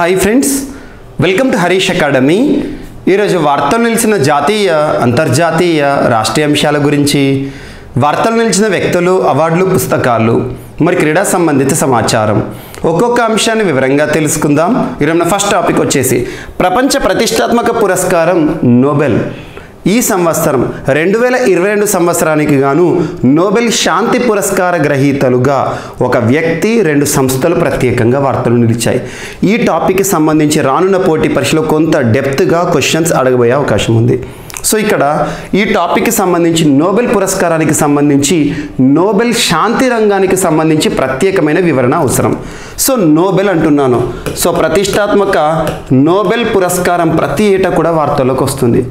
Hi friends, welcome to Harish academy. ఈరోజు వార్తలు నిలిచిన జాతీయ, అంతర్జాతీయ, రాష్ట్రీయ అంశాల గురించి, వార్తలు నిలిచిన వ్యక్తులు, అవార్డులు, పుస్తకాలు, మరి క్రీడా సంబంధిత సమాచారం ఒక్కొక్క అంశాన్ని వివరంగా తెలుసుకుందాం. ఈరోజు ఫస్ట్ టాపిక్ వచ్చేసి ప్రపంచ ప్రతిష్టాత్మక పురస్కారం నోబెల్. ఈ సంవత్సరం 2022 సంవత్సరానికి గాను నోబెల్ శాంతి పురస్కార గ్రహీతలుగా ఒక వ్యక్తి, 2 సంస్థలు ప్రత్యేకంగా వార్తలు నిలిచాయి. ఈ టాపిక్కి సంబంధించి రానున్న పోటీ పరీక్షలో కొంత డెప్త్గా క్వశ్చన్స్ అడగబోయే అవకాశం ఉంది. సో ఇక్కడ ఈ టాపిక్కి సంబంధించి నోబెల్ పురస్కారానికి సంబంధించి, నోబెల్ శాంతి రంగానికి సంబంధించి ప్రత్యేకమైన వివరణ అవసరం. సో నోబెల్ అంటున్నాను. సో ప్రతిష్టాత్మక నోబెల్ పురస్కారం ప్రతి ఏటా కూడా వార్తల్లోకి వస్తుంది.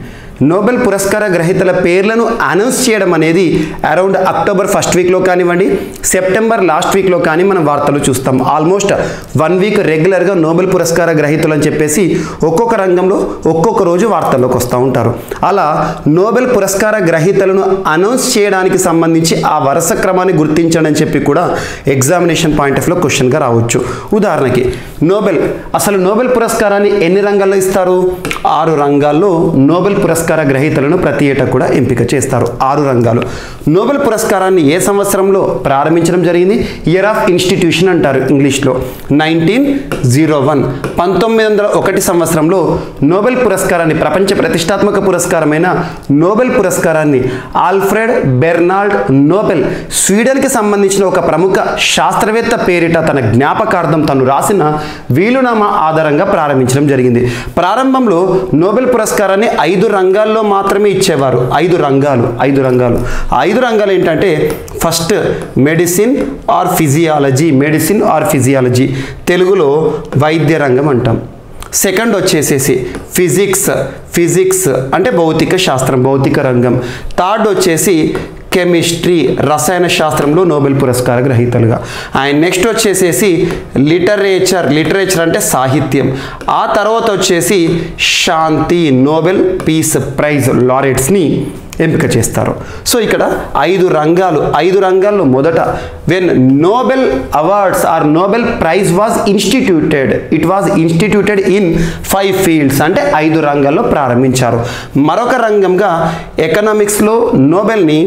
నోబెల్ పురస్కార గ్రహీతల పేర్లను అనౌన్స్ చేయడం అనేది అరౌండ్ అక్టోబర్ ఫస్ట్ వీక్లో కానివ్వండి, సెప్టెంబర్ లాస్ట్ వీక్లో కానీ మనం వార్తలు చూస్తాం. ఆల్మోస్ట్ 1 వీక్ రెగ్యులర్గా నోబెల్ పురస్కార గ్రహీతలు అని చెప్పేసి ఒక్కొక్క రంగంలో ఒక్కొక్క రోజు వార్తల్లోకి వస్తూ ఉంటారు. అలా నోబెల్ పురస్కార గ్రహీతలను అనౌన్స్ చేయడానికి సంబంధించి ఆ వరుస క్రమాన్ని గుర్తించండి అని చెప్పి కూడా ఎగ్జామినేషన్ పాయింట్ ఆఫ్ వ్యూలో క్వశ్చన్గా రావచ్చు. ఉదాహరణకి అసలు నోబెల్ పురస్కారాన్ని ఎన్ని రంగాల్లో ఇస్తారు? 6 రంగాల్లో నోబెల్ పురస్కార గ్రహీతలను ప్రతి ఏటా కూడా ఎంపిక చేస్తారు. 6 రంగాలు. నోబెల్ పురస్కారాన్ని ఏ సంవత్సరంలో ప్రారంభించడం జరిగింది? ఇయర్ ఆఫ్ ఇన్స్టిట్యూషన్ అంటారు ఇంగ్లీష్లో. 1901 1901 సంవత్సరంలో నోబెల్ పురస్కారాన్ని, ప్రపంచ ప్రతిష్టాత్మక పురస్కారమైన నోబెల్ పురస్కారాన్ని ఆల్ఫ్రెడ్ బెర్నాల్డ్ నోబెల్, స్వీడన్కి సంబంధించిన ఒక ప్రముఖ శాస్త్రవేత్త పేరిట తన జ్ఞాపకార్థం తను రాసిన వీలునామా ఆధారంగా ప్రారంభించడం జరిగింది. ప్రారంభంలో నోబెల్ పురస్కారాన్ని 5 రంగాల్లో మాత్రమే ఇచ్చేవారు. 5 రంగాలు. 5 రంగాలు ఏంటంటే, ఫస్ట్ మెడిసిన్ ఆర్ ఫిజియాలజీ, తెలుగులో వైద్య రంగం అంటాం. సెకండ్ వచ్చేసేసి ఫిజిక్స్ అంటే భౌతిక శాస్త్రం, భౌతిక రంగం. థర్డ్ వచ్చేసి కెమిస్ట్రీ, రసాయన శాస్త్రంలో నోబెల్ పురస్కార గ్రహీతలుగా. అండ్ నెక్స్ట్ వచ్చేసేసి లిటరేచర్ అంటే సాహిత్యం. ఆ తర్వాత వచ్చేసి శాంతి, నోబెల్ పీస్ ప్రైజ్ లారెట్స్ని ఎంపిక చేస్తారు. సో ఇక్కడ 5 రంగాల్లో మొదట when Nobel awards or Nobel prize was instituted, it was instituted in 5 fields అంటే 5 రంగాల్లో ప్రారంభించారు. మరొక రంగంగా ఎకనామిక్స్లో నోబెల్ని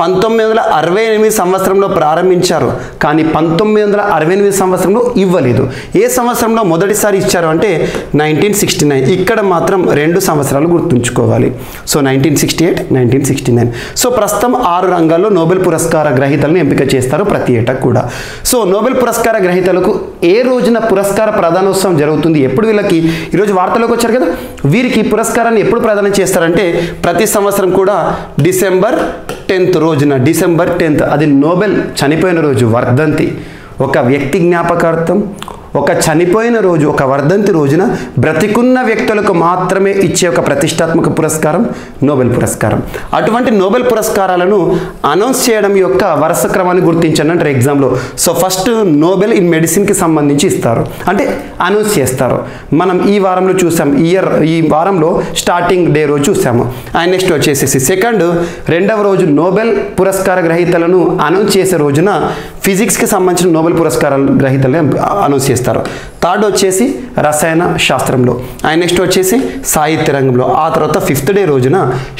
1968 సంవత్సరంలో ప్రారంభించారు. కానీ 1968 సంవత్సరంలో ఇవ్వలేదు. ఏ సంవత్సరంలో మొదటిసారి ఇచ్చారు అంటే 1969. ఇక్కడ మాత్రం 2 సంవత్సరాలు గుర్తుంచుకోవాలి. సో 1968 సో ప్రస్తుతం 6 రంగాల్లో నోబెల్ పురస్కార గ్రహీతలను ఎంపిక చేస్తారు ప్రతి ఏటా కూడా. సో నోబెల్ పురస్కార గ్రహీతలకు ఏ రోజున పురస్కార ప్రదానోత్సవం జరుగుతుంది? ఎప్పుడు వీళ్ళకి ఈరోజు వార్తలోకి వచ్చారు కదా, వీరికి పురస్కారాన్ని ఎప్పుడు ప్రదానం చేస్తారంటే ప్రతి సంవత్సరం కూడా డిసెంబర్ 10th రోజున, డిసెంబర్ 10th, అది నోబెల్ చనిపోయిన రోజు, వర్ధంతి. ఒక వ్యక్తి జ్ఞాపకార్థం, ఒక చనిపోయిన రోజు, ఒక వర్ధంతి రోజున బ్రతికున్న వ్యక్తులకు మాత్రమే ఇచ్చే ఒక ప్రతిష్టాత్మక పురస్కారం నోబెల్ పురస్కారం. అటువంటి నోబెల్ పురస్కారాలను అనౌన్స్ చేయడం యొక్క వరుస క్రమాన్ని గుర్తించండి అంటారు ఎగ్జామ్లో. సో ఫస్ట్ నోబెల్ ఇన్ మెడిసిన్కి సంబంధించి ఇస్తారు, అంటే అనౌన్స్ చేస్తారు. మనం ఈ వారంలో చూసాం, ఈ వారంలో స్టార్టింగ్ డే రోజు చూసాము. అండ్ నెక్స్ట్ వచ్చేసేసి రెండవ రోజు నోబెల్ పురస్కార గ్రహీతలను అనౌన్స్ చేసే రోజున ఫిజిక్స్కి సంబంధించిన నోబెల్ పురస్కారాల గ్రహీతలను అనౌన్స్ చేస్తారు. థర్డ్ వచ్చేసి రసాయన శాస్త్రంలో. అండ్ నెక్స్ట్ వచ్చేసి సాహిత్య రంగంలో. ఆ తర్వాత 5th డే రోజున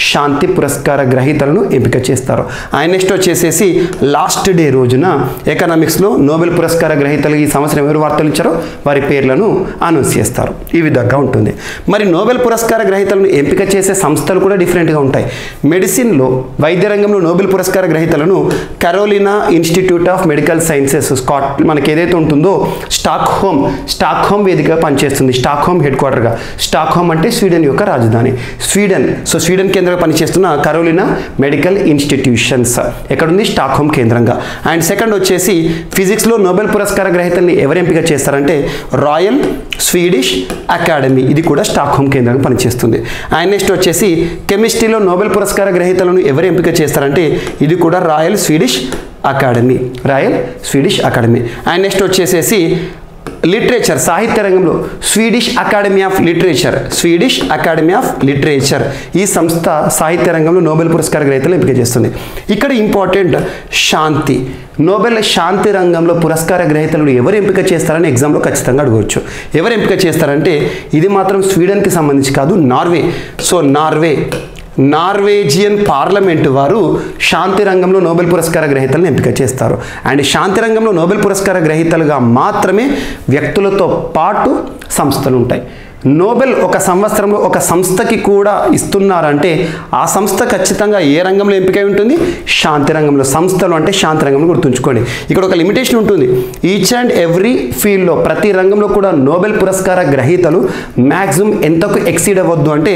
శాంతి పురస్కార గ్రహీతలను ఎంపిక చేస్తారు. అండ్ నెక్స్ట్ వచ్చేసేసి లాస్ట్ డే రోజున ఎకనామిక్స్లో నోబెల్ పురస్కార గ్రహీతలు ఈ సంవత్సరం ఎవరు వార్తలు ఇచ్చారో వారి పేర్లను అనౌన్స్ చేస్తారు. ఈ విధంగా ఉంటుంది. మరి నోబెల్ పురస్కార గ్రహీతలను ఎంపిక చేసే సంస్థలు కూడా డిఫరెంట్గా ఉంటాయి. మెడిసిన్లో, వైద్య రంగంలో నోబెల్ పురస్కార గ్రహీతలను Karolina institute of medical sciences, మనకి ఏదైతే ఉంటుందో స్టాక్హోమ్ వేదికగా పనిచేస్తుంది. స్టాక్హోమ్ హెడ్ క్వార్టర్గా. స్టాక్హోమ్ అంటే స్వీడన్ యొక్క రాజధాని. స్వీడన్ కేంద్రంగా పనిచేస్తున్న కరోలినా మెడికల్ ఇన్స్టిట్యూషన్స్ ఎక్కడుంది? స్టాక్హోమ్ కేంద్రంగా. అండ్ సెకండ్ వచ్చేసి ఫిజిక్స్లో నోబెల్ పురస్కార గ్రహీతల్ని ఎవరు ఎంపిక చేస్తారంటే రాయల్ స్వీడిష్ అకాడమీ, ఇది కూడా స్టాక్హోమ్ కేంద్రంగా పనిచేస్తుంది. అండ్ నెక్స్ట్ వచ్చేసి కెమిస్ట్రీలో నోబెల్ పురస్కార గ్రహీతలను ఎవరు ఎంపిక చేస్తారంటే ఇది కూడా royal Swedish academy. And next వచ్చేసేసి లిటరేచర్ సాహిత్య రంగంలో Swedish academy of literature, Swedish academy of literature ఈ సంస్థ సాహిత్య రంగంలో నోబెల్ పురస్కార గ్రహీతలు ఎంపిక చేస్తుంది. ఇక్కడ ఇంపార్టెంట్ శాంతి, నోబెల్ శాంతి రంగంలో పురస్కార గ్రహీతలను ఎవరు ఎంపిక చేస్తారని ఎగ్జామ్లో ఖచ్చితంగా అడగవచ్చు. ఎవరు ఎంపిక చేస్తారంటే ఇది మాత్రం స్వీడన్కి సంబంధించి కాదు, నార్వే. సో నార్వేజియన్ పార్లమెంటు వారు శాంతి రంగంలో నోబెల్ పురస్కార గ్రహీతలను ఎంపిక చేస్తారు. అండ్ శాంతి రంగంలో నోబెల్ పురస్కార గ్రహీతలుగా మాత్రమే వ్యక్తులతో పాటు సంస్థలు ఉంటాయి. నోబెల్ ఒక సంవత్సరంలో ఒక సంస్థకి కూడా ఇస్తున్నారంటే ఆ సంస్థ ఖచ్చితంగా ఏ రంగంలో ఎంపికై ఉంటుంది? శాంతి రంగంలో. సంస్థలు అంటే శాంతి రంగంలో గుర్తుంచుకోండి. ఇక్కడ ఒక లిమిటేషన్ ఉంటుంది. ఈచ్ అండ్ ఎవ్రీ ఫీల్డ్లో ప్రతి రంగంలో కూడా నోబెల్ పురస్కార గ్రహీతలు మ్యాక్సిమం ఎంతకు ఎక్సీడ్ అవ్వద్దు అంటే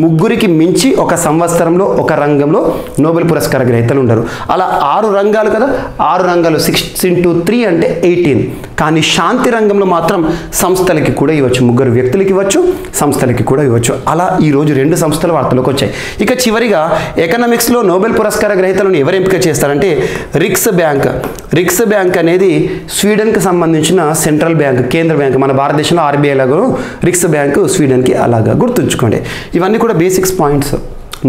3కి మించి ఒక సంవత్సరంలో ఒక రంగంలో నోబెల్ పురస్కార గ్రహీతలు ఉండరు. అలా 6 రంగాలు కదా, 6 రంగాలు 6 × 3 అంటే 18. కానీ శాంతి రంగంలో మాత్రం సంస్థలకి కూడా ఇవ్వచ్చు, 3 వ్యక్తులకి ఇవ్వచ్చు, సంస్థలకి కూడా ఇవ్వచ్చు. అలా ఈరోజు 2 సంస్థలు వార్తలోకి వచ్చాయి. ఇక చివరిగా ఎకనామిక్స్లో నోబెల్ పురస్కార గ్రహీతలను ఎవరు ఎంపిక చేస్తారంటే రిక్స్ బ్యాంక్ అనేది స్వీడన్కి సంబంధించిన సెంట్రల్ బ్యాంక్, కేంద్ర బ్యాంక్. మన భారతదేశంలో ఆర్బీఐ లాగా రిక్స్ బ్యాంక్ స్వీడన్కి అలాగా గుర్తుంచుకోండి. ఇవన్నీ కూడా బేసిక్స్ పాయింట్స్,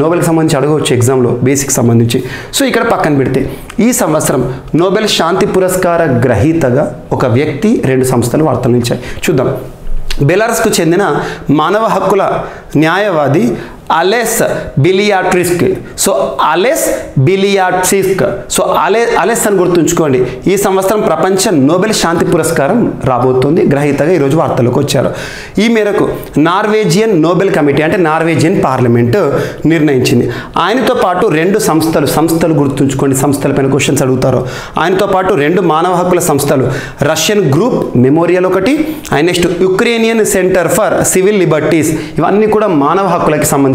నోబెల్కి సంబంధించి అడగవచ్చు ఎగ్జామ్లో బేసిక్ సంబంధించి. సో ఇక్కడ పక్కన పెడితే ఈ సంవత్సరం నోబెల్ శాంతి పురస్కార గ్రహీతగా ఒక వ్యక్తి, 2 సంస్థలు వార్తలు నిలిచాయి. చూద్దాం. బెలారస్కు చెందిన మానవ హక్కుల న్యాయవాది అలెస్ బిలియాట్రిస్క్. సో అలెస్ అని గుర్తుంచుకోండి. ఈ సంవత్సరం ప్రపంచ నోబెల్ శాంతి పురస్కారం రాబోతుంది. గ్రహీతగా ఈరోజు వార్తలోకి వచ్చారు. ఈ మేరకు నార్వేజియన్ నోబెల్ కమిటీ అంటే నార్వేజియన్ పార్లమెంట్ నిర్ణయించింది. ఆయనతో పాటు 2 సంస్థలు గుర్తుంచుకోండి, సంస్థలపైన క్వశ్చన్స్ అడుగుతారు. ఆయనతో పాటు 2 మానవ హక్కుల సంస్థలు, రష్యన్ గ్రూప్ మెమోరియల్ ఒకటి, and next Ukrainian centre for civil liberties, ఇవన్నీ కూడా మానవ హక్కులకి సంబంధించిన.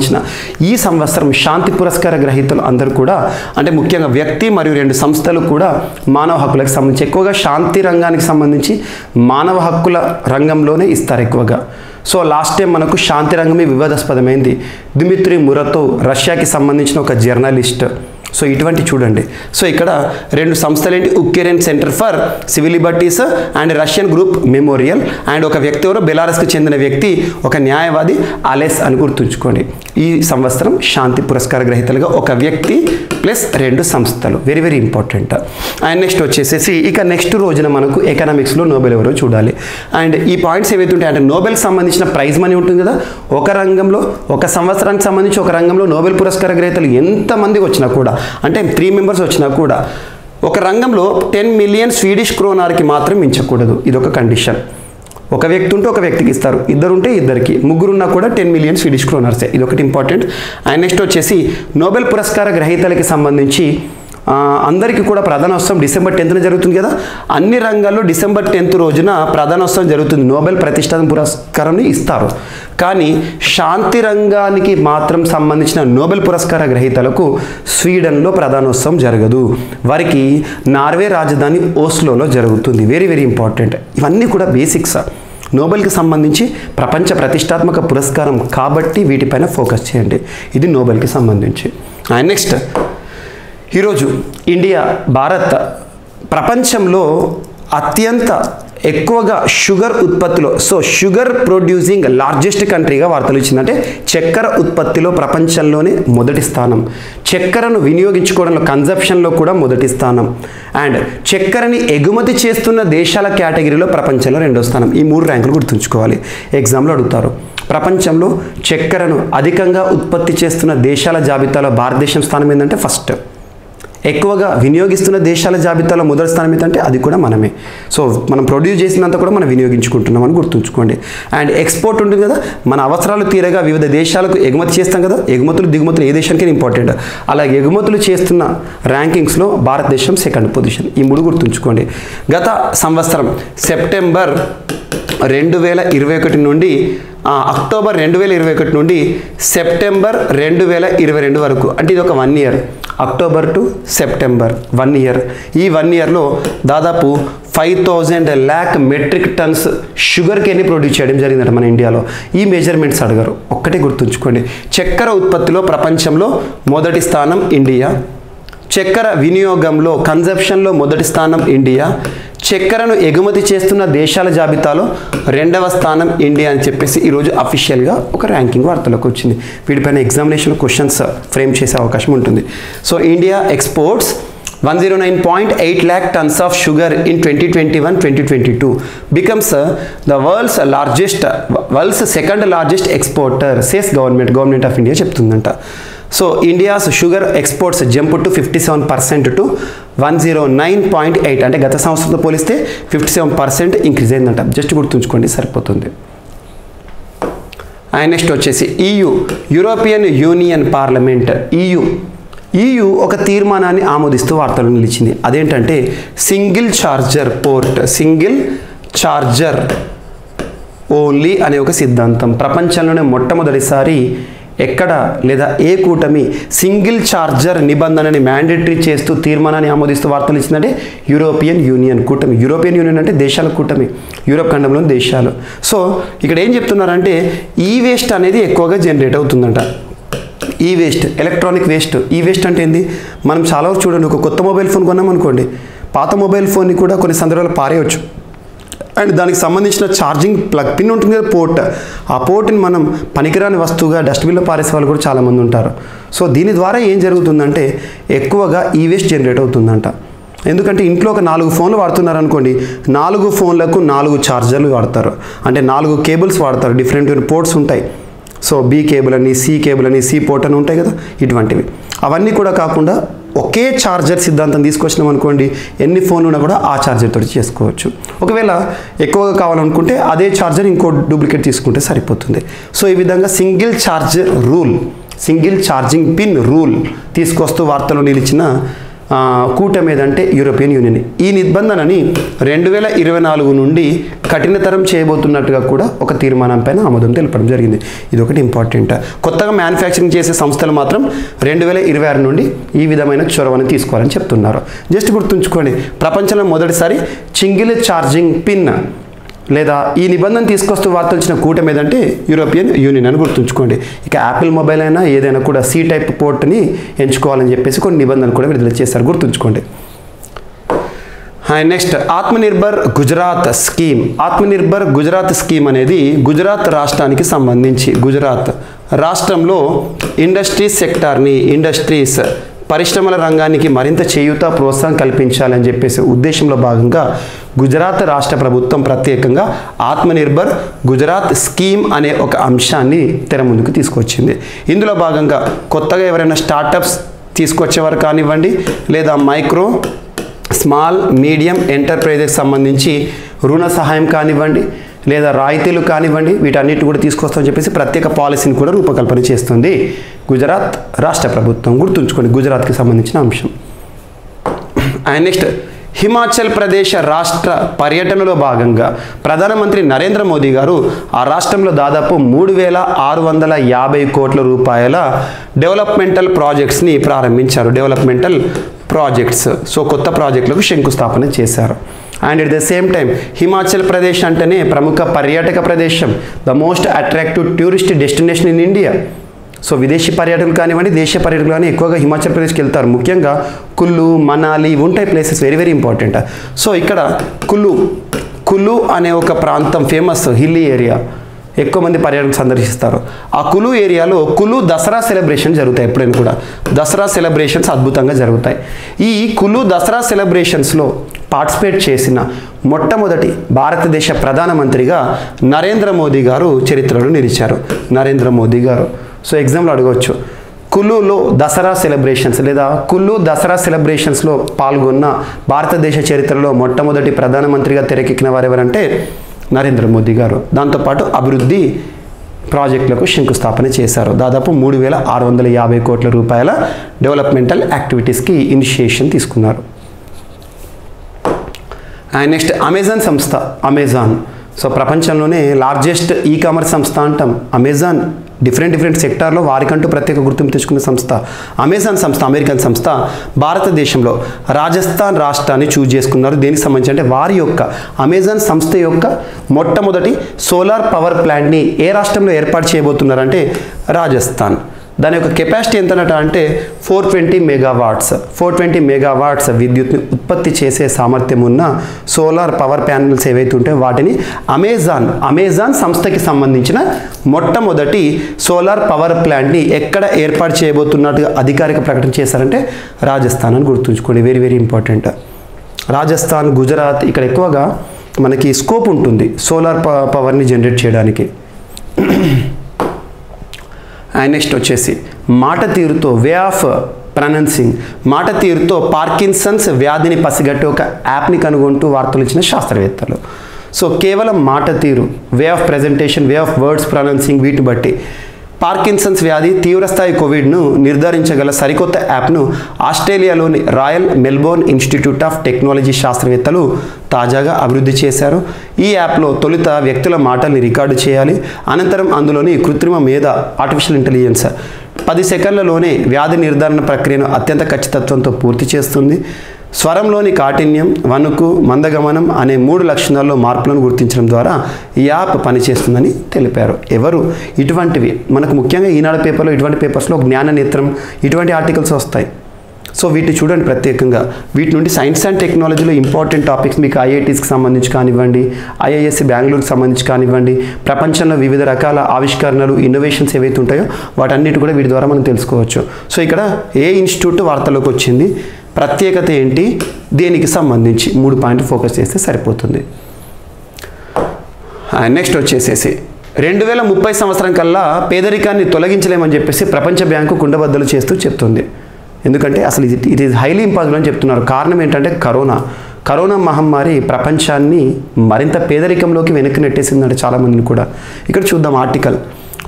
ఈ సంవత్సరం శాంతి పురస్కార గ్రహీతలు అందరూ కూడా అంటే ముఖ్యంగా వ్యక్తి మరియు 2 సంస్థలు కూడా మానవ హక్కులకు సంబంధించి, ఎక్కువగా శాంతి రంగానికి సంబంధించి మానవ హక్కుల రంగంలోనే ఇస్తారు ఎక్కువగా. సో లాస్ట్ టైం మనకు శాంతి రంగమే వివాదాస్పదమైంది. దిమిత్రి మురతోవ్ రష్యాకి సంబంధించిన ఒక జర్నలిస్ట్. సో ఇటువంటి చూడండి. సో ఇక్కడ 2 సంస్థలు ఏంటి? Ukraine centre for civil liberties and Russian group memorial. And ఒక వ్యక్తి ఎవరో బెలారస్కి చెందిన వ్యక్తి, ఒక న్యాయవాది అలెస్ అని గుర్తుంచుకోండి. ఈ సంవత్సరం శాంతి పురస్కార గ్రహీతలుగా ఒక వ్యక్తి ప్లస్ 2 సంస్థలు. Very very important. And next వచ్చేసేసి ఇక నెక్స్ట్ రోజున మనకు ఎకనామిక్స్లో నోబెల్ ఎవరో చూడాలి. అండ్ ఈ పాయింట్స్ ఏవైతే ఉంటాయి అంటే నోబెల్కి సంబంధించిన ప్రైజ్ మనీ ఉంటుంది కదా, ఒక రంగంలో ఒక సంవత్సరానికి సంబంధించి ఒక రంగంలో నోబెల్ పురస్కార గ్రహీతలు ఎంతమందికి వచ్చినా కూడా, అంటే 3 మెంబర్స్ వచ్చినా కూడా ఒక రంగంలో 10 మిలియన్ స్వీడిష్ క్రోనార్కి మాత్రం మించకూడదు. ఇదొక కండిషన్. ఒక వ్యక్తి ఉంటే ఒక వ్యక్తికి ఇస్తారు, 2 ఉంటే 2కి, 3 ఉన్నా కూడా 10 మిలియన్ స్వీడిష్ క్రోనర్సే. ఇది ఒకటి ఇంపార్టెంట్. అండ్ నెక్స్ట్ వచ్చేసి నోబెల్ పురస్కార గ్రహీతలకి సంబంధించి అందరికీ కూడా ప్రధానోత్సవం డిసెంబర్ 10న జరుగుతుంది కదా. అన్ని రంగాల్లో డిసెంబర్ 10 రోజున ప్రధానోత్సవం జరుగుతుంది. నోబెల్ ప్రతిష్టాన పురస్కారాన్ని ఇస్తారు. కానీ శాంతి రంగానికి మాత్రం సంబంధించిన నోబెల్ పురస్కార గ్రహీతలకు స్వీడన్లో ప్రధానోత్సవం జరగదు. వారికి నార్వే రాజధాని ఓస్లోలో జరుగుతుంది. Very very important. ఇవన్నీ కూడా బేసిక్స్. నోబెల్కి సంబంధించి ప్రపంచ ప్రతిష్టాత్మక పురస్కారం కాబట్టి వీటిపైన ఫోకస్ చేయండి. ఇది నోబెల్కి సంబంధించి. అండ్ నెక్స్ట్ ఈరోజు భారత్ ప్రపంచంలో అత్యంత ఎక్కువగా షుగర్ ఉత్పత్తిలో, సో షుగర్ ప్రొడ్యూసింగ్ లార్జెస్ట్ కంట్రీగా వార్తలు ఇచ్చిందంటే చక్కెర ఉత్పత్తిలో ప్రపంచంలోనే మొదటి స్థానం, చక్కెరను వినియోగించుకోవడంలో కన్జంప్షన్లో కూడా మొదటి స్థానం, అండ్ చక్కెరని ఎగుమతి చేస్తున్న దేశాల కేటగిరీలో ప్రపంచంలో 2వ స్థానం. ఈ 3 ర్యాంకులు గుర్తుంచుకోవాలి, ఎగ్జామ్లో అడుగుతారు. ప్రపంచంలో చక్కెరను అధికంగా ఉత్పత్తి చేస్తున్న దేశాల జాబితాలో భారతదేశం స్థానం ఏంటంటే ఫస్ట్. ఎక్కువగా వినియోగిస్తున్న దేశాల జాబితాలో మొదటి స్థానం ఏంటంటే అది కూడా మనమే. సో మనం ప్రొడ్యూస్ చేసినంత కూడా మనం వినియోగించుకుంటున్నాం అని గుర్తుంచుకోండి. అండ్ ఎక్స్పోర్ట్ ఉంటుంది కదా, మన అవసరాలు తీరగా వివిధ దేశాలకు ఎగుమతి చేస్తాం కదా, ఎగుమతులు దిగుమతులు ఏ దేశానికైనా ఇంపార్టెంట్. అలా ఎగుమతులు చేస్తున్న ర్యాంకింగ్స్లో భారతదేశం 2nd పొజిషన్. ఈ 3 గుర్తుంచుకోండి. గత సంవత్సరం సెప్టెంబర్ 2021 నుండి అక్టోబర్ 2021 నుండి సెప్టెంబర్ 2022 వరకు, అంటే ఇది ఒక 1 year, October to September 1 year. ఈ 1 ఇయర్లో దాదాపు 5,000 lakh మెట్రిక్ టన్స్ షుగర్ కేన్ని ప్రొడ్యూస్ చేయడం జరిగిందట మన ఇండియాలో. ఈ మెజర్మెంట్స్ అడగరు, ఒక్కటే గుర్తుంచుకోండి. చక్కెర ఉత్పత్తిలో ప్రపంచంలో మొదటి స్థానం ఇండియా, చక్కెర వినియోగంలో కన్జంప్షన్లో మొదటి స్థానం ఇండియా, చక్కెరను ఎగుమతి చేస్తున్న దేశాల జాబితాలో 2వ స్థానం ఇండియా అని చెప్పేసి ఈరోజు అఫీషియల్గా ఒక ర్యాంకింగ్ వార్తలోకి వచ్చింది. వీటిపైన ఎగ్జామినేషన్ క్వశ్చన్స్ ఫ్రేమ్ చేసే అవకాశం ఉంటుంది. So India exports 109.8 lakh tons of sugar in 2021-2022 becomes the world's second largest exporter, says government of India చెప్తుందంట. So India's sugar exports jump to 57% to 109.8, అంటే గత సంవత్సరంతో పోలిస్తే 57% ఇంక్రీజ్ అయిందంట. జస్ట్ గుర్తుంచుకోండి సరిపోతుంది. అండ్ నెక్స్ట్ వచ్చేసి యూరోపియన్ యూనియన్ పార్లమెంట్ EU ఒక తీర్మానాన్ని ఆమోదిస్తూ వార్తలు నిలిచింది. అదేంటంటే సింగిల్ చార్జర్ ఓన్లీ అనే ఒక సిద్ధాంతం. ప్రపంచంలోనే మొట్టమొదటిసారి ఎక్కడ లేదా ఏ కూటమి సింగిల్ చార్జర్ నిబంధనని మ్యాండేటరీ చేస్తూ తీర్మానాన్ని ఆమోదిస్తూ వార్తలు ఇచ్చిందంటే యూరోపియన్ యూనియన్ కూటమి. యూరోపియన్ యూనియన్ అంటే దేశాల కూటమి, యూరోప్ ఖండంలోని దేశాలు. సో ఇక్కడ ఏం చెప్తున్నారంటే ఈ వేస్ట్ అనేది ఎక్కువగా జనరేట్ అవుతుందంట. ఈ వేస్ట్, ఎలక్ట్రానిక్ వేస్ట్. ఈ వేస్ట్ అంటే ఏంది? మనం చాలా వరకు చూడండి, ఒక కొత్త మొబైల్ ఫోన్ కొన్నాం అనుకోండి, పాత మొబైల్ ఫోన్ని కూడా కొన్ని సందర్భాలు పారేయవచ్చు. అండ్ దానికి సంబంధించిన ఛార్జింగ్ ప్లగ్ పిన్ ఉంటుంది కదా, పోర్ట్, ఆ పోర్ట్ని మనం పనికిరాని వస్తువుగా డస్ట్బిన్లో పారేసే వాళ్ళు కూడా చాలామంది ఉంటారు. సో దీని ద్వారా ఏం జరుగుతుందంటే ఎక్కువగా ఈ వేస్ట్ జనరేట్ అవుతుందంట. ఎందుకంటే ఇంట్లో ఒక 4 ఫోన్లు వాడుతున్నారు అనుకోండి, 4 ఫోన్లకు 4 ఛార్జర్లు వాడతారు, అంటే 4 కేబుల్స్ వాడతారు. డిఫరెంట్ పోర్ట్స్ ఉంటాయి. సో బి కేబుల్ అని, సి కేబుల్ అని, సి పోర్ట్ అని ఉంటాయి కదా, ఇటువంటివి. అవన్నీ కూడా కాకుండా ఒకే ఛార్జర్ సిద్ధాంతం తీసుకొచ్చినాం అనుకోండి, ఎన్ని ఫోన్లు ఉన్నా కూడా ఆ ఛార్జర్ తోటి చేసుకోవచ్చు. ఒకవేళ ఎక్కువగా కావాలనుకుంటే అదే ఛార్జర్ ఇంకో డూప్లికేట్ తీసుకుంటే సరిపోతుంది. సో ఈ విధంగా సింగిల్ ఛార్జింగ్ పిన్ రూల్ తీసుకొస్తూ వార్తలు నిలిచిన కూటమి ఏదంటే యూరోపియన్ యూనియన్. ఈ నిబంధనని 2024 నుండి కఠినతరం చేయబోతున్నట్టుగా కూడా ఒక తీర్మానం పైన ఆమోదం తెలపడం జరిగింది. ఇది ఒకటి ఇంపార్టెంట్. కొత్తగా మ్యానుఫ్యాక్చరింగ్ చేసే సంస్థలు మాత్రం 2026 నుండి ఈ విధమైన చొరవని తీసుకోవాలని చెప్తున్నారు. జస్ట్ గుర్తుంచుకోండి, ప్రపంచంలో మొదటిసారి సింగిల్ ఛార్జింగ్ పిన్ లేదా ఈ నిబంధన తీసుకొస్తూ వార్తలు వచ్చిన కూటమి ఏదంటే యూరోపియన్ యూనియన్ అని గుర్తుంచుకోండి. ఇక యాపిల్ మొబైల్ అయినా ఏదైనా కూడా సి టైప్ పోర్ట్ని ఎంచుకోవాలని చెప్పేసి కొన్ని నిబంధనలు కూడా విడుదల చేస్తారు, గుర్తుంచుకోండి. నెక్స్ట్ ఆత్మనిర్భర్ గుజరాత్ స్కీమ్ అనేది గుజరాత్ రాష్ట్రానికి సంబంధించి, గుజరాత్ రాష్ట్రంలో ఇండస్ట్రీస్ పరిశ్రమల రంగానికి మరింత చేయూత ప్రోత్సాహం కల్పించాలని చెప్పేసి ఉద్దేశంలో భాగంగా గుజరాత్ రాష్ట్ర ప్రభుత్వం ప్రత్యేకంగా ఆత్మనిర్భర్ గుజరాత్ స్కీమ్ అనే ఒక అంశాన్ని తెర ముందుకు తీసుకొచ్చింది. ఇందులో భాగంగా కొత్తగా ఎవరైనా స్టార్టప్స్ తీసుకొచ్చేవారు కానివ్వండి, లేదా మైక్రో స్మాల్ మీడియం ఎంటర్ప్రైజెస్ సంబంధించి రుణ సహాయం కానివ్వండి, లేదా రాయితీలు కానివ్వండి, వీటన్నిటి కూడా తీసుకొస్తామని చెప్పేసి ప్రత్యేక పాలసీని కూడా రూపకల్పన చేస్తుంది గుజరాత్ రాష్ట్ర ప్రభుత్వం. గుర్తుంచుకోండి, గుజరాత్కి సంబంధించిన అంశం. అండ్ నెక్స్ట్ హిమాచల్ ప్రదేశ్ రాష్ట్ర పర్యటనలో భాగంగా ప్రధానమంత్రి నరేంద్ర మోదీ గారు ఆ రాష్ట్రంలో దాదాపు 3,650 కోట్ల రూపాయల డెవలప్మెంటల్ ప్రాజెక్ట్స్ని ప్రారంభించారు. సో కొత్త ప్రాజెక్టులకు శంకుస్థాపన చేశారు. And at the same time Himachal Pradesh అంటేనే ప్రముఖ పర్యాటక ప్రదేశం, the most attractive tourist destination in India. So విదేశీ పర్యాటకులు కానివ్వండి, దేశీయ పర్యాటకులు కానీ ఎక్కువగా హిమాచల్ ప్రదేశ్కి వెళ్తారు. ముఖ్యంగా కుల్లు, మనాలి ఉంటాయి places, very very important. So ఇక్కడ కుల్లు అనే ఒక ప్రాంతం ఫేమస్ హిల్లీ ఏరియా, ఎక్కువ మంది పర్యాటకులు సందర్శిస్తారు. ఆ కులు ఏరియాలో కులు దసరా సెలబ్రేషన్ జరుగుతాయి. ఎప్పుడైనా కూడా దసరా సెలబ్రేషన్స్ అద్భుతంగా జరుగుతాయి. ఈ కులు దసరా సెలబ్రేషన్స్లో పార్టిసిపేట్ చేసిన మొట్టమొదటి భారతదేశ ప్రధానమంత్రిగా నరేంద్ర మోదీ గారు చరిత్రలో నిలిచారు. నరేంద్ర మోదీ గారు. సో ఎగ్జామ్లో అడగవచ్చు, కులులో దసరా సెలబ్రేషన్స్ లేదా కుల్లు దసరా సెలబ్రేషన్స్లో పాల్గొన్న భారతదేశ చరిత్రలో మొట్టమొదటి ప్రధానమంత్రిగా తెరకెక్కిన వారు ఎవరంటే నరేంద్ర మోదీ గారు. దాంతోపాటు అభివృద్ధి ప్రాజెక్టులకు శంకుస్థాపన చేశారు. దాదాపు 3,650 కోట్ల రూపాయల డెవలప్మెంటల్ యాక్టివిటీస్కి ఇనిషియేషన్ తీసుకున్నారు. అండ్ నెక్స్ట్ అమెజాన్ సంస్థ. సో ప్రపంచంలోనే లార్జెస్ట్ ఈ కామర్స్ సంస్థ అంటాం. అమెజాన్ డిఫరెంట్ సెక్టార్లో వారికంటూ ప్రత్యేక గుర్తింపు తెచ్చుకున్న సంస్థ. అమెజాన్ సంస్థ అమెరికన్ సంస్థ భారతదేశంలో రాజస్థాన్ రాష్ట్రాన్ని చూజ్ చేసుకున్నారు. దేనికి సంబంధించి అంటే వారి యొక్క అమెజాన్ సంస్థ యొక్క మొట్టమొదటి సోలార్ పవర్ ప్లాంట్ని ఏ రాష్ట్రంలో ఏర్పాటు చేయబోతున్నారంటే రాజస్థాన్. దాని యొక్క కెపాసిటీ ఎంతనట అంటే 420 మెగావాట్స్. 420 మెగావాట్స్ విద్యుత్ని ఉత్పత్తి చేసే సామర్థ్యం ఉన్న సోలార్ పవర్ ప్యానెల్స్ ఏవైతే ఉంటాయో వాటిని అమెజాన్ సంస్థకి సంబంధించిన మొట్టమొదటి సోలార్ పవర్ ప్లాంట్ని ఎక్కడ ఏర్పాటు చేయబోతున్నట్టుగా అధికారిక ప్రకటన చేశారంటే రాజస్థాన్ అని గుర్తుంచుకోండి. Very very important. Rajasthan, Gujarat ఇక్కడ ఎక్కువగా మనకి స్కోప్ ఉంటుంది సోలార్ పవర్ని జనరేట్ చేయడానికి. అండ్ నెక్స్ట్ వచ్చేసి మాట తీరుతో వే ఆఫ్ ప్రొనౌన్సింగ్, మాట తీరుతో పార్కిన్సన్స్ వ్యాధిని పసిగట్టే ఒక యాప్ని కనుగొంటూ వార్తలు ఇచ్చిన శాస్త్రవేత్తలు. సో కేవలం మాట తీరు, way of presentation, way of words pronouncing వీటిని బట్టి పార్కిన్సన్స్ వ్యాధి తీవ్రస్థాయి కోవిడ్ను నిర్ధారించగల సరికొత్త యాప్ను ఆస్ట్రేలియాలోని royal Melbourne institute of technology శాస్త్రవేత్తలు తాజాగా అభివృద్ధి చేశారు. ఈ యాప్లో తొలుత వ్యక్తుల మాటల్ని రికార్డు చేయాలి. అనంతరం అందులోని కృత్రిమ మేధ ఆర్టిఫిషియల్ ఇంటెలిజెన్స్ 10 సెకండ్లలోనే వ్యాధి నిర్ధారణ ప్రక్రియను అత్యంత ఖచ్చితత్వంతో పూర్తి చేస్తుంది. స్వరంలోని కాఠిన్యం, వణుకు, మందగమనం అనే 3 లక్షణాల్లో మార్పులను గుర్తించడం ద్వారా ఈ యాప్ పనిచేస్తుందని తెలిపారు. ఎవరు? ఇటువంటివి మనకు ముఖ్యంగా ఈనాడు పేపర్లో, ఇటువంటి పేపర్స్లో జ్ఞాననేత్రం ఇటువంటి ఆర్టికల్స్ వస్తాయి. సో వీటిని చూడండి ప్రత్యేకంగా. వీటి నుండి సైన్స్ అండ్ టెక్నాలజీలో ఇంపార్టెంట్ టాపిక్స్ మీకు ఐఐటీస్కి సంబంధించి కానివ్వండి, ఐఐఎస్సి బెంగళూరుకి సంబంధించి కానివ్వండి, ప్రపంచంలో వివిధ రకాల ఆవిష్కరణలు, ఇన్నోవేషన్స్ ఏవైతే ఉంటాయో వాటన్నిటి కూడా వీటి ద్వారా మనం తెలుసుకోవచ్చు. సో ఇక్కడ ఏ ఇన్స్టిట్యూట్ వార్తలోకి వచ్చింది, ప్రత్యేకత ఏంటి, దేనికి సంబంధించి 3 పాయింట్లు ఫోకస్ చేస్తే సరిపోతుంది. నెక్స్ట్ వచ్చేసేసి 2030 సంవత్సరం కల్లా పేదరికాన్ని తొలగించలేమని చెప్పేసి ప్రపంచ బ్యాంకు కుండబద్దలు చేస్తూ చెప్తుంది. ఎందుకంటే అసలు ఇట్ ఈజ్ హైలీ ఇంపాసిబుల్ అని చెప్తున్నారు. కారణం ఏంటంటే కరోనా మహమ్మారి ప్రపంచాన్ని మరింత పేదరికంలోకి వెనక్కి నెట్టేసిందంటే చాలామందిని కూడా. ఇక్కడ చూద్దాం ఆర్టికల్.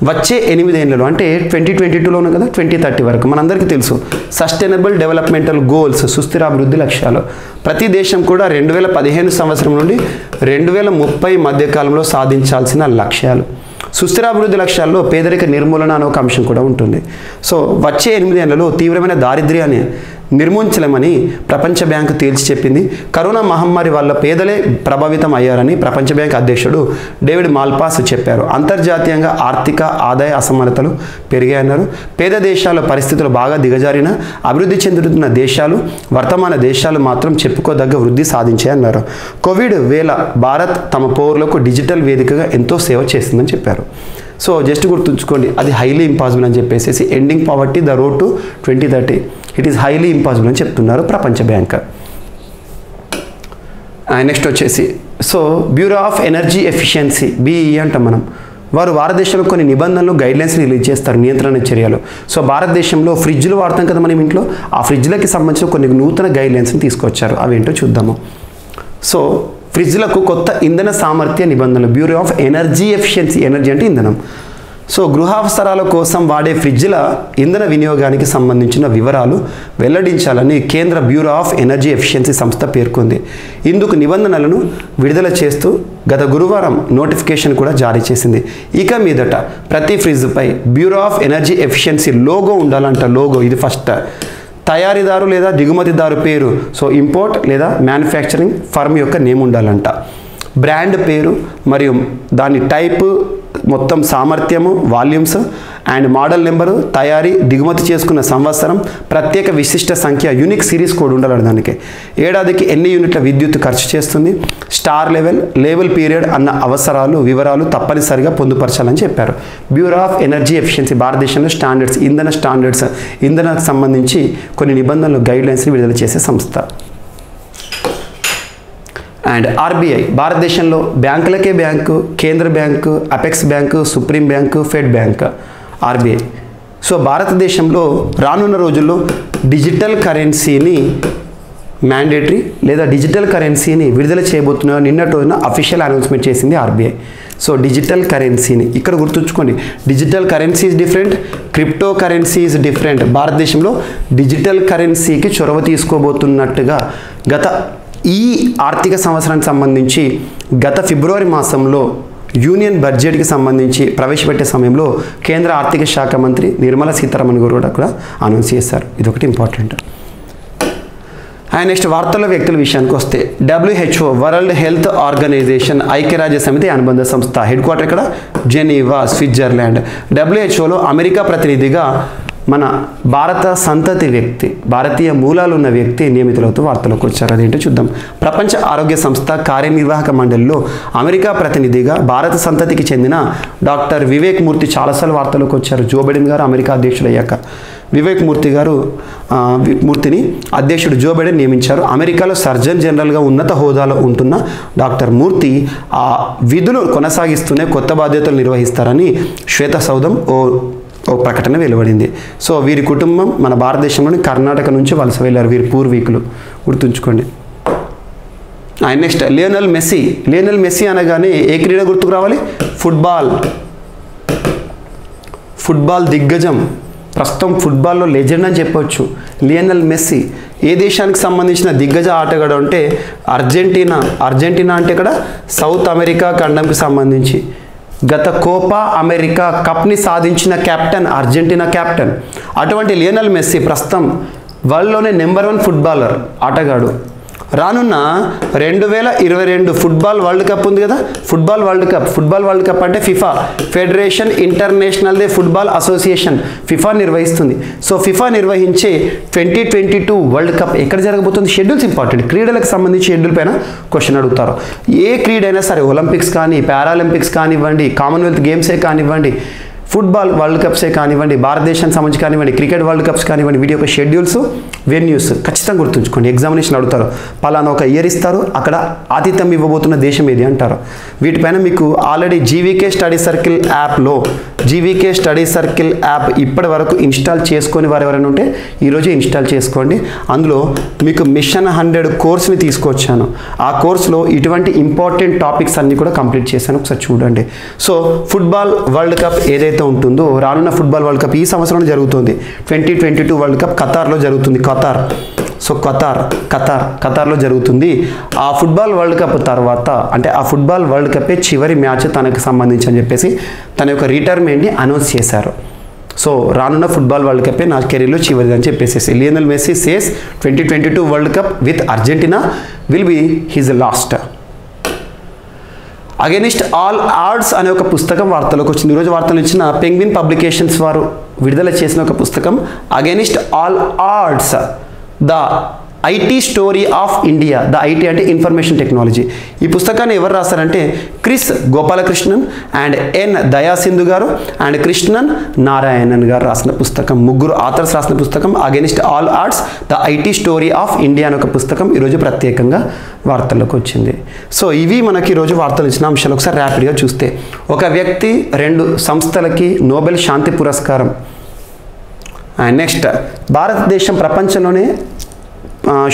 వచ్చే 8 ఏళ్లలో అంటే 2022లోనే కదా 2030 వరకు మనందరికీ తెలుసు సస్టైనబుల్ డెవలప్మెంటల్ గోల్స్, సుస్థిరాభివృద్ధి లక్ష్యాలు. ప్రతి దేశం కూడా 2015 సంవత్సరం నుండి 2030 మధ్యకాలంలో సాధించాల్సిన లక్ష్యాలు. సుస్థిరాభివృద్ధి లక్ష్యాల్లో పేదరిక నిర్మూలన అనే ఒక అంశం కూడా ఉంటుంది. సో వచ్చే 8 ఏళ్లలో తీవ్రమైన దారిద్ర్యాన్ని నిర్మూలించలేమని ప్రపంచ బ్యాంకు తేల్చి చెప్పింది. కరోనా మహమ్మారి వల్ల పేదలే ప్రభావితం అయ్యారని ప్రపంచ బ్యాంక్ అధ్యక్షుడు డేవిడ్ మాల్పాస్ చెప్పారు. అంతర్జాతీయంగా ఆర్థిక ఆదాయ అసమానతలు పెరిగాయన్నారు. పేద దేశాల పరిస్థితులు బాగా దిగజారిన అభివృద్ధి చెందుతున్న దేశాలు, వర్తమాన దేశాలు మాత్రం చెప్పుకోదగ్గ వృద్ధి సాధించాయన్నారు. కోవిడ్ వేళ భారత్ తమ పౌరులకు డిజిటల్ వేదికగా ఎంతో సేవ చేస్తుందని చెప్పారు. సో జస్ట్ గుర్తుంచుకోండి, అది హైలీ ఇంపాసిబుల్ అని చెప్పేసి ending poverty the road to 2030 it is highly impossible అని చెప్తున్నారు ప్రపంచ బ్యాంక్. నెక్స్ట్ వచ్చేసి so bureau of energy efficiency BEE అంటాం మనం. వారు భారతదేశంలో కొన్ని నిబంధనలు, గైడ్లైన్స్ని రిలీజ్ చేస్తారు, నియంత్రణ చర్యలు. సో భారతదేశంలో ఫ్రిడ్జ్లు వాడతాం కదా మనం ఇంట్లో, ఆ ఫ్రిడ్జ్లకి సంబంధించిన కొన్ని నూతన గైడ్లైన్స్ని తీసుకొచ్చారు. అవేంటో చూద్దాము. సో ఫ్రిడ్జ్లకు కొత్త ఇంధన సామర్థ్య నిబంధనలు, bureau of energy efficiency, energy అంటే ఇంధనం. సో గృహావసరాల కోసం వాడే ఫ్రిడ్జ్ల ఇంధన వినియోగానికి సంబంధించిన వివరాలు వెల్లడించాలని కేంద్ర బ్యూరో ఆఫ్ ఎనర్జీ ఎఫిషియన్సీ సంస్థ పేర్కొంది. ఇందుకు నిబంధనలను విడుదల చేస్తూ గత గురువారం నోటిఫికేషన్ కూడా జారీ చేసింది. ఇక మీదట ప్రతి ఫ్రిడ్జ్పై bureau of energy efficiency logo ఉండాలంట. లోగో ఇది ఫస్ట్. తయారీదారు లేదా దిగుమతిదారు పేరు, సో ఇంపోర్ట్ లేదా మ్యానుఫ్యాక్చరింగ్ ఫర్మ్ యొక్క నేమ్ ఉండాలంట. బ్రాండ్ పేరు మరియు దాని టైపు, మొత్తం సామర్థ్యము, వాల్యూమ్స్ అండ్ మోడల్ నెంబరు, తయారీ, దిగుమతి చేసుకున్న సంవత్సరం, ప్రత్యేక విశిష్ట సంఖ్య, యూనిక్ సిరీస్ కోడ్ ఉండాలి. దానికి ఏడాదికి ఎన్ని యూనిట్ల విద్యుత్ ఖర్చు చేస్తుంది, స్టార్ లెవెల్, లేబుల్ పీరియడ్ అన్న వివరాలు తప్పనిసరిగా పొందుపరచాలని చెప్పారు. బ్యూరో ఆఫ్ ఎనర్జీ ఎఫిషియన్సీ భారతదేశంలో స్టాండర్డ్స్, ఇంధనానికి సంబంధించి కొన్ని నిబంధనలు, గైడ్లైన్స్ని విడుదల చేసే సంస్థ. అండ్ RBI భారతదేశంలో బ్యాంకులకే బ్యాంకు, కేంద్ర bank, apex bank, supreme bank, fed bank, RBI. So భారతదేశంలో రానున్న రోజుల్లో డిజిటల్ కరెన్సీని మ్యాండేటరీ లేదా డిజిటల్ కరెన్సీని విడుదల చేయబోతున్న నిన్నటి రోజున అఫీషియల్ అనౌన్స్మెంట్ చేసింది RBI. సో డిజిటల్ కరెన్సీని ఇక్కడ గుర్తుంచుకోండి, digital currency is different, crypto currency is different. భారతదేశంలో డిజిటల్ కరెన్సీకి చొరవ తీసుకోబోతున్నట్టుగా ఈ ఆర్థిక సంవత్సరానికి సంబంధించి గత ఫిబ్రవరి మాసంలో యూనియన్ బడ్జెట్కి సంబంధించి ప్రవేశపెట్టే సమయంలో కేంద్ర ఆర్థిక శాఖ మంత్రి నిర్మలా సీతారామన్ గారు కూడా అనౌన్స్ చేశారు. ఇదొకటి ఇంపార్టెంట్. అండ్ నెక్స్ట్ వార్తల వ్యక్తుల విషయానికి వస్తే WHO వరల్డ్ హెల్త్ ఆర్గనైజేషన్ ఐక్యరాజ్య సమితి అనుబంధ సంస్థ హెడ్ క్వార్టర్ ఇక్కడ జెనీవా, స్విట్జర్లాండ్. WHOలో అమెరికా ప్రతినిధిగా మన భారత సంతతి వ్యక్తి, భారతీయ మూలాలు ఉన్న వ్యక్తి నియమితులవుతూ వార్తలోకి వచ్చారు. అదేంటో చూద్దాం. ప్రపంచ ఆరోగ్య సంస్థ కార్యనిర్వాహక మండలిలో అమెరికా ప్రతినిధిగా భారత సంతతికి చెందిన డాక్టర్ వివేక్ మూర్తి చాలాసార్లు వార్తలోకి వచ్చారు. జో బైడెన్ గారు అమెరికా అధ్యక్షుడు అయ్యాక వివేక్ మూర్తిని అధ్యక్షుడు జో బైడెన్ నియమించారు. అమెరికాలో సర్జన్ జనరల్గా ఉన్నత హోదాలో ఉంటున్న డాక్టర్ మూర్తి ఆ విధులు కొనసాగిస్తూనే కొత్త బాధ్యతలు నిర్వహిస్తారని శ్వేత సౌధం ఓ ప్రకటన వెలువడింది. సో వీరి కుటుంబం మన భారతదేశంలోని కర్ణాటక నుంచి వలస వెళ్ళారు. వీరి పూర్వీకులు గుర్తుంచుకోండి. నెక్స్ట్ లియోనెల్ మెస్సీ అనగానే ఏ క్రీడ గుర్తుకు రావాలి? ఫుట్బాల్ దిగ్గజం, ప్రస్తుతం ఫుట్బాల్లో లెజెండ్ అని చెప్పొచ్చు లియోనెల్ మెస్సీ. ఏ దేశానికి సంబంధించిన దిగ్గజ ఆటగాడు అంటే అర్జెంటీనా అంటే ఇక్కడ సౌత్ అమెరికా ఖండంకి సంబంధించి గత కోపా అమెరికా కప్ని సాధించిన కెప్టెన్, అర్జెంటీనా కెప్టెన్. అటువంటి లియోనెల్ మెస్సీ ప్రస్తుతం వరల్డ్లోనే నెంబర్ 1 ఫుట్బాలర్ ఆటగాడు. రానున్న 2022 ఫుట్బాల్ వరల్డ్ కప్ ఉంది కదా, ఫుట్బాల్ వరల్డ్ కప్ అంటే FIFA, federation international they football association, FIFA నిర్వహిస్తుంది. సో ఫిఫా నిర్వహించే 2022 వరల్డ్ కప్ ఎక్కడ జరగబోతుంది? Schedules important. క్రీడలకు సంబంధించి షెడ్యూల్ పైన క్వశ్చన్ అడుగుతారు. ఏ క్రీడైనా సరే, ఒలింపిక్స్ కానీ, పారాలింపిక్స్ కానివ్వండి, కామన్వెల్త్ గేమ్సే కానివ్వండి, ఫుట్బాల్ వరల్డ్ కప్సే కానివ్వండి, భారతదేశానికి సంబంధించి కానివ్వండి, క్రికెట్ వరల్డ్ కప్స్ కానివ్వండి, వీటి యొక్క షెడ్యూల్స్, వెన్యూస్ ఖచ్చితంగా గుర్తుంచుకోండి. ఎగ్జామినేషన్ అడుగుతారు. పలానా ఒక ఇయర్ ఇస్తారు, అక్కడ ఆతిథ్యం ఇవ్వబోతున్న దేశం ఏది అంటారు. వీటిపైన మీకు already GVK study circle app ఇప్పటి వరకు ఇన్స్టాల్ చేసుకొని వారు ఎవరైనా ఉంటే ఈరోజు ఇన్స్టాల్ చేసుకోండి. అందులో మీకు మిషన్ 100 కోర్స్ని తీసుకొచ్చాను. ఆ కోర్సులో ఇటువంటి ఇంపార్టెంట్ టాపిక్స్ అన్నీ కూడా కంప్లీట్ చేశాను. ఒకసారి చూడండి. సో ఫుట్బాల్ వరల్డ్ కప్ ఏదైతే ఉంటుందో, రానున్న ఫుట్బాల్ వరల్డ్ కప్ ఈ సంవత్సరం జరుగుతుంది. 2022 వరల్డ్ కప్ ఖతార్లో జరుగుతుంది. ఖతార్లో జరుగుతుంది. ఆ ఫుట్బాల్ వరల్డ్ కప్ తర్వాత, అంటే ఆ ఫుట్బాల్ వరల్డ్ కప్పే చివరి మ్యాచ్ తనకు సంబంధించి అని చెప్పేసి తన యొక్క రిటైర్మెంట్ని అనౌన్స్ చేశారు. సో రానున్న ఫుట్బాల్ వరల్డ్ కప్పే నా కెరీర్లో చివరిది అని చెప్పేసి Lionel Messi says 2022 world cup with Argentina will be his last. Against all odds అనే ఒక పుస్తకం వార్తలోకి వచ్చింది. ఈరోజు వార్తలు ఇచ్చిన పెంగ్విన్ పబ్లికేషన్స్ వారు విడుదల చేసిన ఒక పుస్తకం against all odds, the IT story of India. The IT అంటే ఇన్ఫర్మేషన్ టెక్నాలజీ. ఈ పుస్తకాన్ని ఎవరు రాశారంటే క్రిస్ గోపాలకృష్ణన్ అండ్ ఎన్ దయాసింధు గారు అండ్ కృష్ణన్ నారాయణన్ గారు రాసిన పుస్తకం. ముగ్గురు ఆథర్స్ రాసిన పుస్తకం against all odds, the IT story of India అనే ఒక పుస్తకం ఈరోజు ప్రత్యేకంగా వార్తల్లోకి వచ్చింది. సో ఇవి మనకి ఈరోజు వార్తలు ఇచ్చిన అంశాలు. ఒకసారి ర్యాపిడ్గా చూస్తే, ఒక వ్యక్తి 2 సంస్థలకి నోబెల్ శాంతి పురస్కారం. నెక్స్ట్ భారతదేశం ప్రపంచంలోనే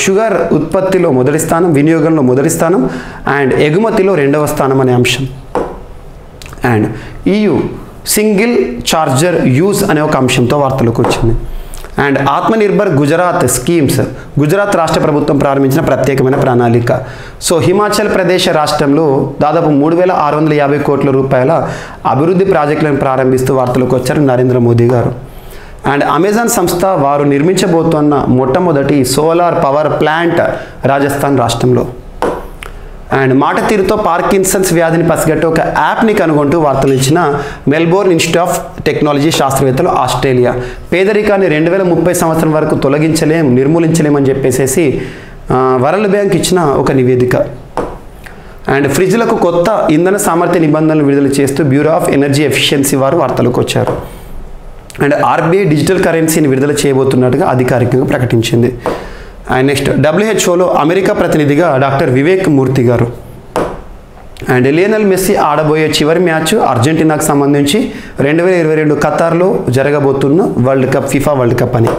షుగర్ ఉత్పత్తిలో మొదటి స్థానం, వినియోగంలో మొదటి స్థానం అండ్ ఎగుమతిలో 2వ స్థానం అనే అంశం. And EU single charger use అనే ఒక అంశంతో వార్తలోకి వచ్చింది. అండ్ ఆత్మనిర్భర్ గుజరాత్ స్కీమ్స్, గుజరాత్ రాష్ట్ర ప్రభుత్వం ప్రారంభించిన ప్రత్యేకమైన ప్రణాళిక. సో హిమాచల్ ప్రదేశ్ రాష్ట్రంలో దాదాపు 3650 కోట్ల రూపాయల అభివృద్ధి ప్రాజెక్టులను ప్రారంభిస్తూ వార్తలోకి వచ్చారు నరేంద్ర మోదీ గారు. అండ్ అమెజాన్ సంస్థ వారు నిర్మించబోతున్న మొట్టమొదటి సోలార్ పవర్ ప్లాంట్ రాజస్థాన్ రాష్ట్రంలో. అండ్ మాట తీరుతో పార్కిన్సన్స్ వ్యాధిని పసిగట్టే ఒక యాప్ని కనుగొంటూ వార్తలు ఇచ్చిన మెల్బోర్న్ ఇన్స్టిట్యూట్ ఆఫ్ టెక్నాలజీ శాస్త్రవేత్తలు ఆస్ట్రేలియా. పేదరికాన్ని 2030 సంవత్సరం వరకు నిర్మూలించలేమని చెప్పేసి వరల్డ్ బ్యాంక్ ఇచ్చిన ఒక నివేదిక. అండ్ ఫ్రిడ్జ్లకు కొత్త ఇంధన సామర్థ్య నిబంధనలు విడుదల చేస్తూ బ్యూరో ఆఫ్ ఎనర్జీ ఎఫిషియన్సీ వారు వార్తలకు వచ్చారు. అండ్ ఆర్బీఐ డిజిటల్ కరెన్సీని విడుదల చేయబోతున్నట్టుగా అధికారికంగా ప్రకటించింది. అండ్ నెక్స్ట్ WHOలో అమెరికా ప్రతినిధిగా డాక్టర్ వివేక్ మూర్తి గారు. అండ్ లియోనెల్ మెస్సీ ఆడబోయే చివరి మ్యాచ్ అర్జెంటీనాకు సంబంధించి 2022 ఖతార్లో జరగబోతున్న world cup, FIFA world cup అని.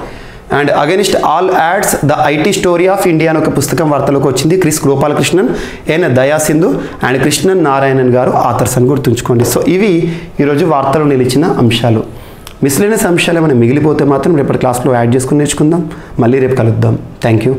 And against all odds, the IT story of India అని ఒక పుస్తకం వార్తలోకి వచ్చింది. క్రిస్ గోపాలకృష్ణన్, ఎన్ దయాసింధు అండ్ కృష్ణన్ నారాయణన్ గారు ఆథర్స్ అని గుర్తుంచుకోండి. సో ఇవి ఈరోజు వార్తలు నిలిచిన అంశాలు. మిస్లేనియస్ అంశాలు ఏమైనా మిగిలిపోతే మాత్రం రేపటి క్లాస్లో యాడ్ చేసుకుని నేర్చుకుందాం. మళ్ళీ రేపు కలుద్దాం. Thank you.